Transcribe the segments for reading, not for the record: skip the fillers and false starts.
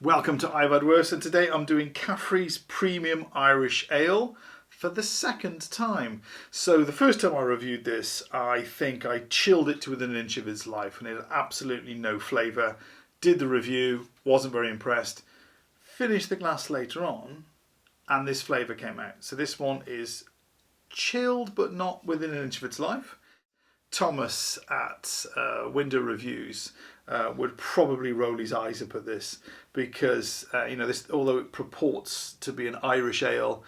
Welcome to I've Had Worse, and today I'm doing Caffrey's Premium Irish Ale for the second time. So the first time I reviewed this, I think I chilled it to within an inch of its life and it had absolutely no flavour. Did the review, wasn't very impressed. Finished the glass later on and this flavour came out. So this one is chilled but not within an inch of its life. Thomas at Window Reviews would probably roll his eyes up at this because this, although it purports to be an Irish ale,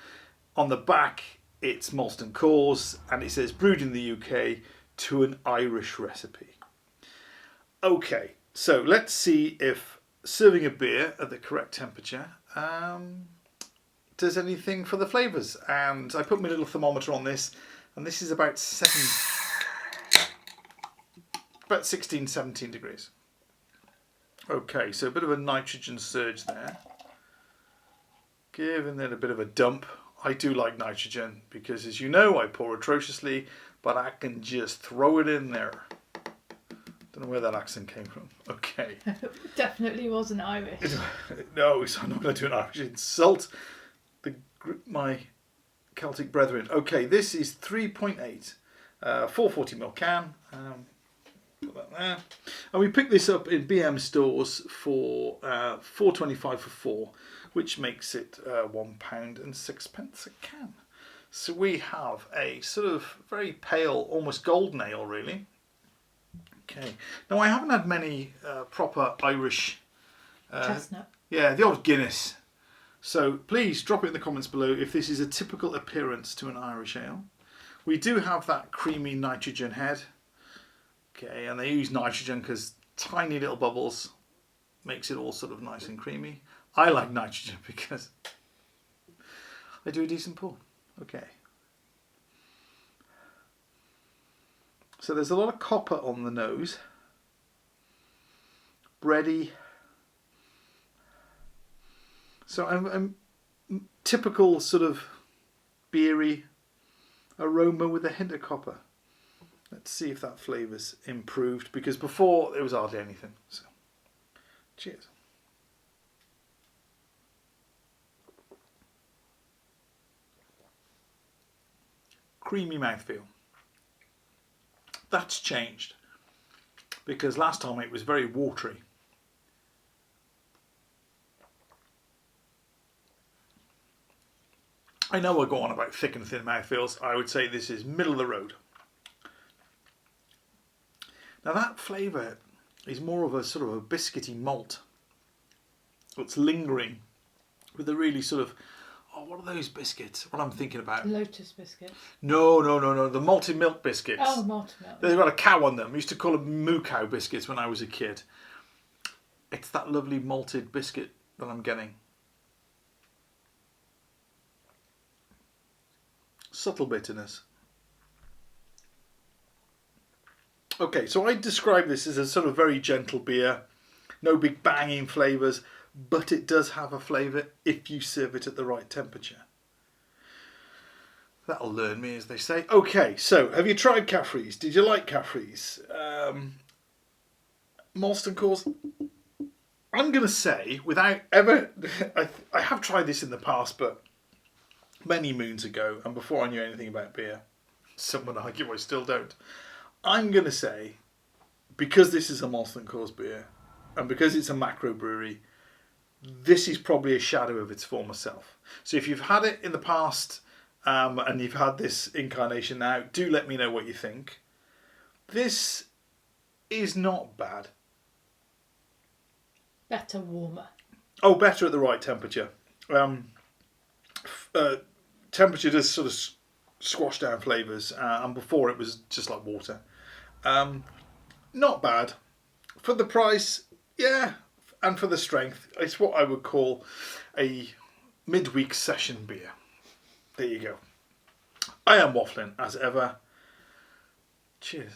on the back it's Molson Coors and it says brewed in the UK to an Irish recipe. Okay, so let's see if serving a beer at the correct temperature does anything for the flavours. And I put my little thermometer on this, and this is about 16, 17 degrees. Okay, so a bit of a nitrogen surge there. Giving it a bit of a dump. I do like nitrogen because, as you know, I pour atrociously, but I can just throw it in there. Don't know where that accent came from. Okay. Definitely wasn't Irish. No, so I'm not going to do an Irish insult. My Celtic brethren. Okay, this is 3.8. 440ml can. Put that there. And we picked this up in BM stores for £4.25 for 4, which makes it £1.06 a can. So we have a sort of very pale, almost golden ale, really. Okay. Now I haven't had many proper Irish. Chestnut. Yeah, the old Guinness. So please drop it in the comments below if this is a typical appearance to an Irish ale. We do have that creamy nitrogen head. Okay, and they use nitrogen because tiny little bubbles makes it all sort of nice and creamy. I like nitrogen because I do a decent pour. Okay. So there's a lot of copper on the nose. Bready. So I'm typical sort of beery aroma with a hint of copper. Let's see if that flavour's improved, because before there was hardly anything. So, cheers. Creamy mouthfeel. That's changed, because last time it was very watery. I know I go on about thick and thin mouthfeels. I would say this is middle of the road. Now that flavour is more of a sort of a biscuity malt. It's lingering with a really sort of, what are those biscuits? What I'm thinking about? Lotus biscuits. No. The malted milk biscuits. Oh, malted milk. They've got a cow on them. I used to call them moo cow biscuits when I was a kid. It's that lovely malted biscuit that I'm getting. Subtle bitterness. Okay, so I describe this as a sort of very gentle beer. No big banging flavours, but it does have a flavour if you serve it at the right temperature. That'll learn me, as they say. Okay, so have you tried Caffrey's? Did you like Caffrey's? Molson Coors? I'm going to say, without ever... I have tried this in the past, but many moons ago, and before I knew anything about beer. Some would argue I still don't. I'm going to say, because this is a Molson Coors beer, and because it's a macro brewery, this is probably a shadow of its former self. So if you've had it in the past, and you've had this incarnation now, do let me know what you think. This is not bad. Better warmer. Oh, better at the right temperature. Temperature does sort of squash down flavours, and before it was just like water. Not bad. For the price, yeah, and for the strength, it's what I would call a midweek session beer. There you go. I am waffling as ever. Cheers.